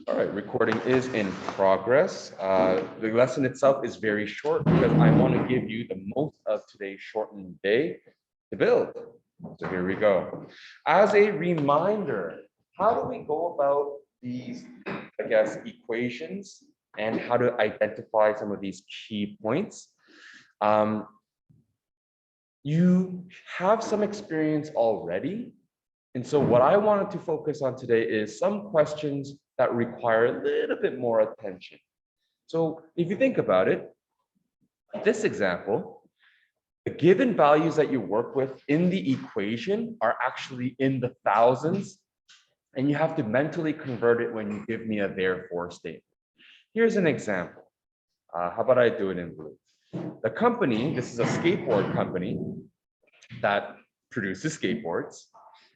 All right, recording is in progress. The lesson itself is very short because I want to give you the most of today's shortened day to build. So here we go. As a reminder, how do we go about these, I guess, equations and how to identify some of these key points? You have some experience already. And so what I wanted to focus on today is some questions that require a little bit more attention. So if you think about it, this example, the given values that you work with in the equation are actually in the thousands, and you have to mentally convert it when you give me a therefore statement. Here's an example. How about I do it in blue? The company, this is a skateboard company that produces skateboards.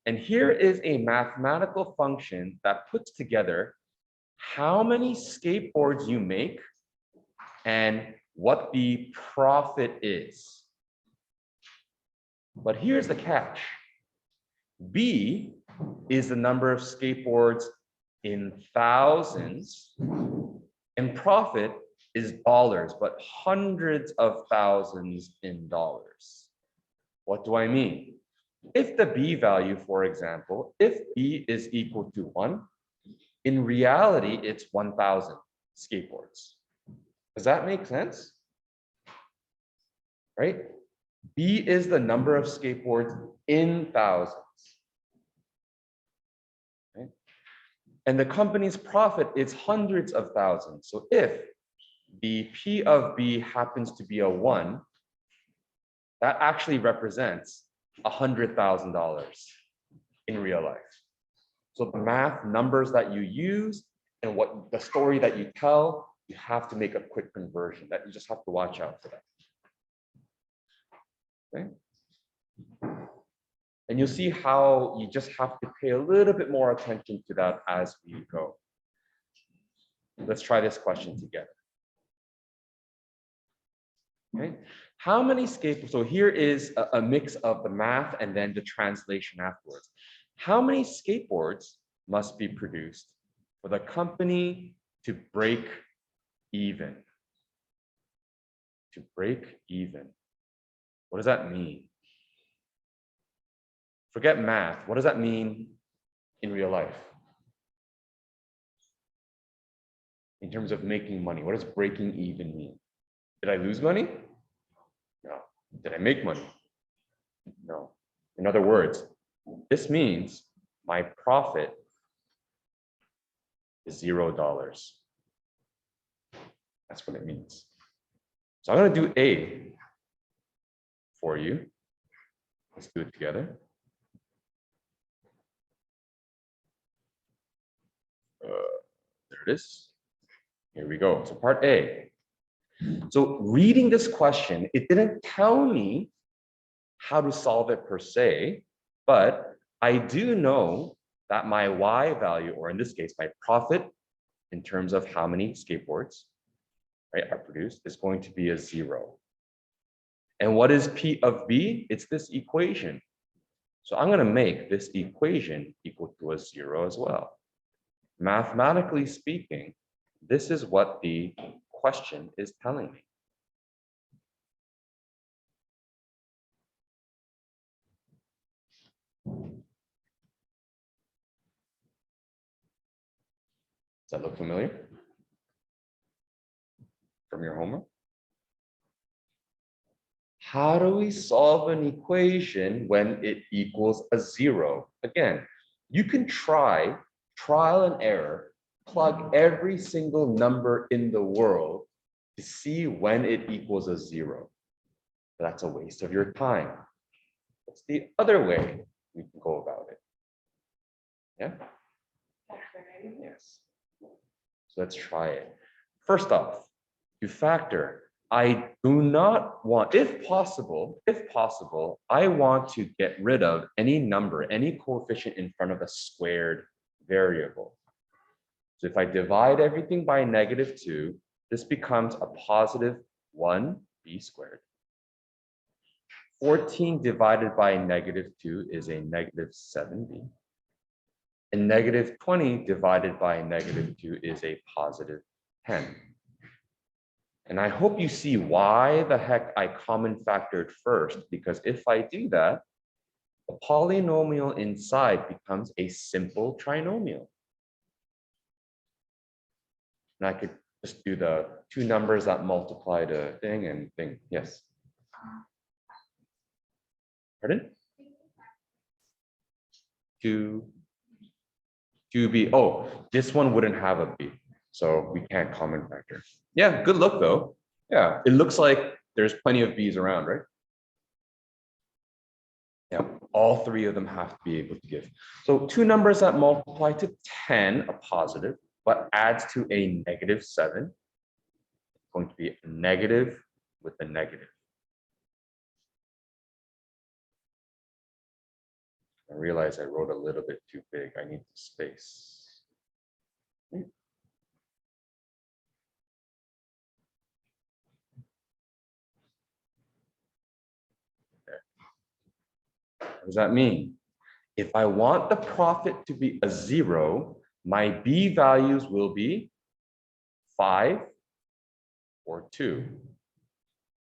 And here is a mathematical function that puts together how many skateboards you make and what the profit is. But here's the catch. B is the number of skateboards in thousands, and profit is dollars, but hundreds of thousands in dollars. What do I mean? If the B value, for example, if B is equal to 1, in reality, it's 1,000 skateboards. Does that make sense? Right? B is the number of skateboards in thousands. Right? And the company's profit is hundreds of thousands. So if the P of B happens to be a 1, that actually represents $100,000 in real life. So the math numbers that you use and what the story that you tell, you have to make a quick conversion. That you just have to watch out for that. Okay. And you'll see how you just have to pay a little bit more attention to that as we go. Let's try this question together. Okay. How many skateboards? So here is a mix of the math and then the translation afterwards. How many skateboards must be produced for the company to break even? To break even. What does that mean? Forget math. What does that mean in real life? In terms of making money, what does breaking even mean? Did I lose money? No. Did I make money? No. In other words, this means my profit is $0. That's what it means. So I'm going to do A for you. Let's do it together. There it is. Here we go. So part A. So reading this question, it didn't tell me how to solve it per se, but I do know that my Y value, or in this case, my profit in terms of how many skateboards, right, are produced is going to be a 0. And what is P of B? It's this equation. So I'm going to make this equation equal to a 0 as well. Mathematically speaking, this is what the question is telling me. Does that look familiar from your homework? How do we solve an equation when it equals a 0? Again, you can try trial and error, plug every single number in the world to see when it equals a 0. That's a waste of your time. That's the other way we can go about it. Yeah? Yes. So let's try it. First off, to factor, I do not want, if possible, I want to get rid of any number, any coefficient in front of a squared variable. So if I divide everything by -2, this becomes a positive 1b squared. 14 divided by -2 is a -7b. And negative 20 divided by negative 2 is a positive 10. And I hope you see why the heck I common factored first, because if I do that, the polynomial inside becomes a simple trinomial. And I could just do the two numbers that multiply the thing and thing. Yes. Pardon? 2b. Oh, this one wouldn't have a b, so we can't common factor. Yeah, good look though. Yeah, it looks like there's plenty of b's around, right? Yeah, all three of them have to be able to give. So two numbers that multiply to 10, a positive, but adds to a negative 7, it's going to be a negative with a negative. I realize I wrote a little bit too big. I need the space. What does that mean? If I want the profit to be a 0, my b values will be 5 or 2.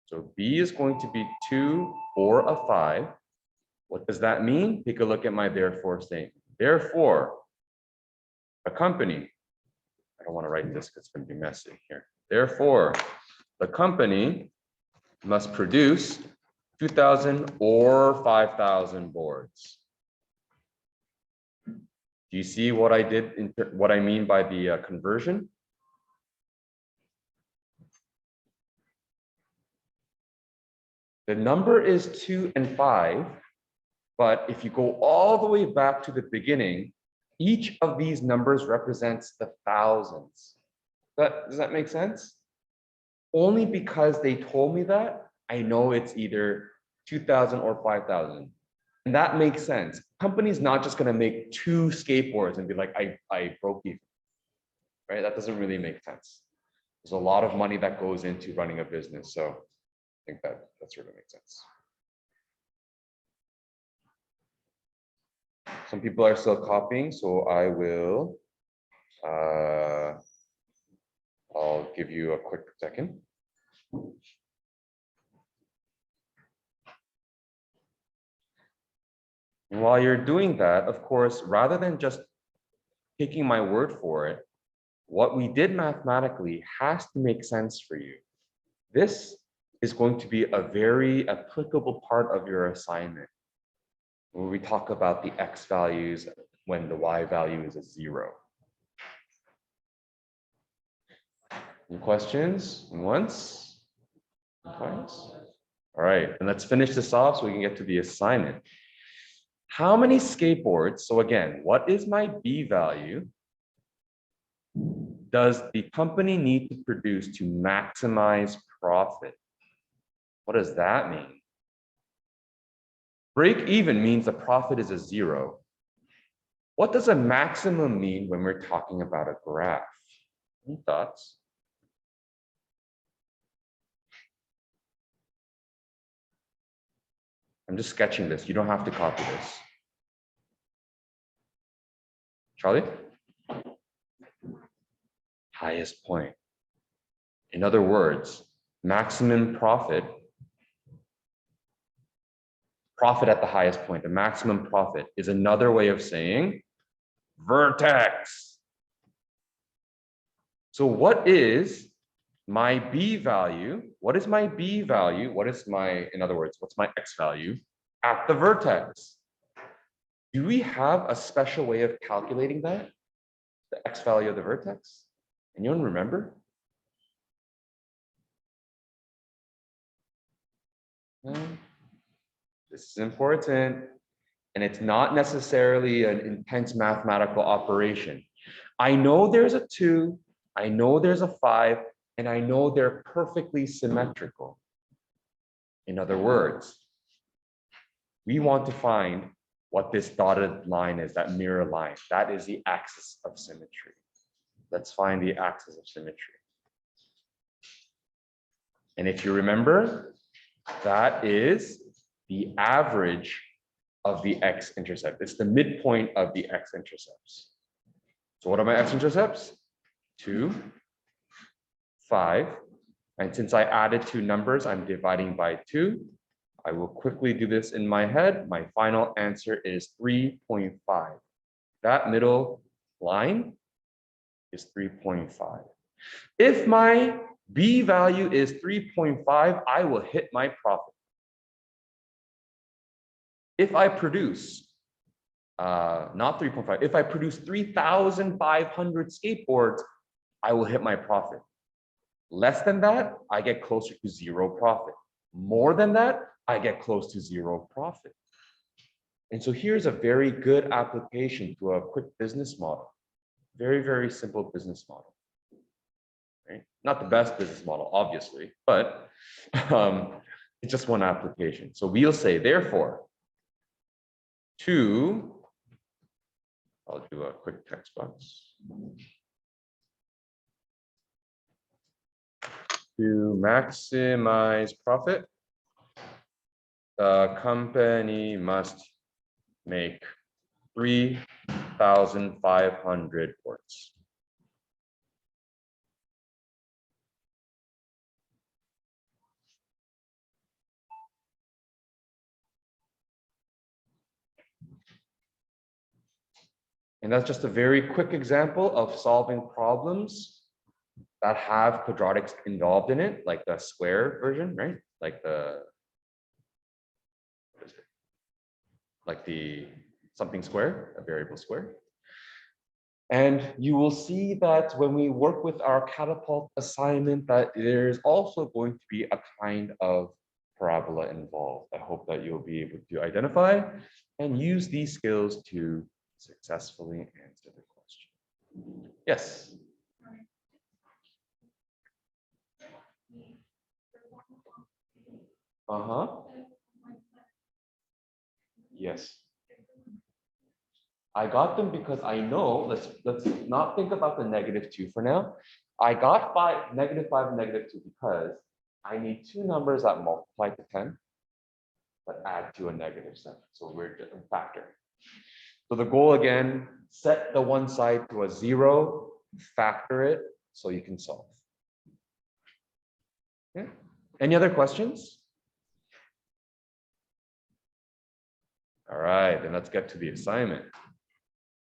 So b is going to be 2 or a 5. What does that mean? Take a look at my therefore statement. Therefore, a company, I don't want to write this because it's going to be messy here. Therefore, the company must produce 2,000 or 5,000 boards. Do you see what I did, what I mean by the conversion? The number is 2 and 5, but if you go all the way back to the beginning, each of these numbers represents the thousands. Does that make sense? Only because they told me that, I know it's either 2,000 or 5,000. And that makes sense. Company's not just going to make 2 skateboards and be like, I broke even, right? That doesn't really make sense. There's a lot of money that goes into running a business. So I think that sort of makes sense. Some people are still copying, so I will, I'll give you a quick second. And while you're doing that, of course, rather than just taking my word for it, what we did mathematically has to make sense for you. This is going to be a very applicable part of your assignment, where we talk about the x values when the y value is a 0. Any questions? Once? Twice? All right, and let's finish this off so we can get to the assignment. How many skateboards, so again, what is my b value, does the company need to produce to maximize profit? What does that mean? Break even means the profit is a 0. What does a maximum mean when we're talking about a graph? Any thoughts? I'm just sketching this. You don't have to copy this. Charlie? Highest point. In other words, maximum profit at the highest point, the maximum profit is another way of saying vertex. So what is my b value? What is my b value? What is my, in other words, what's my x value at the vertex? Do we have a special way of calculating that? The x value of the vertex? Anyone remember? This is important, and it's not necessarily an intense mathematical operation. I know there's a 2, I know there's a 5, and I know they're perfectly symmetrical. In other words, we want to find what this dotted line is, that mirror line. That is the axis of symmetry. Let's find the axis of symmetry. And if you remember, that is the average of the x-intercept. It's the midpoint of the x-intercepts. So what are my x-intercepts? 2, 5. And since I added two numbers, I'm dividing by 2. I will quickly do this in my head. My final answer is 3.5. That middle line is 3.5. If my B value is 3.5, I will hit my profit. If I produce, not 3.5, if I produce 3,500 skateboards, I will hit my profit. Less than that, I get closer to 0 profit. More than that, I get close to 0 profit. And so here's a very good application to a quick business model. Very, very simple business model. Right? Not the best business model, obviously, but it's just one application. So we'll say, therefore, I'll do a quick text box. To maximize profit, the company must make 3,500 boards. And that's just a very quick example of solving problems that have quadratics involved in it, like the square version, right? Like the something square, a variable square. And you will see that when we work with our catapult assignment, that there's also going to be a kind of parabola involved. I hope that you'll be able to identify and use these skills to successfully answer the question. Yes. Yes. I got them because I know, let's not think about the -2 for now. I got -5 and -2 because I need two numbers that multiply to 10, but add to a -7. So we're just a factor. So the goal again, set the one side to a 0, factor it so you can solve. Okay. Any other questions? All right, then let's get to the assignment.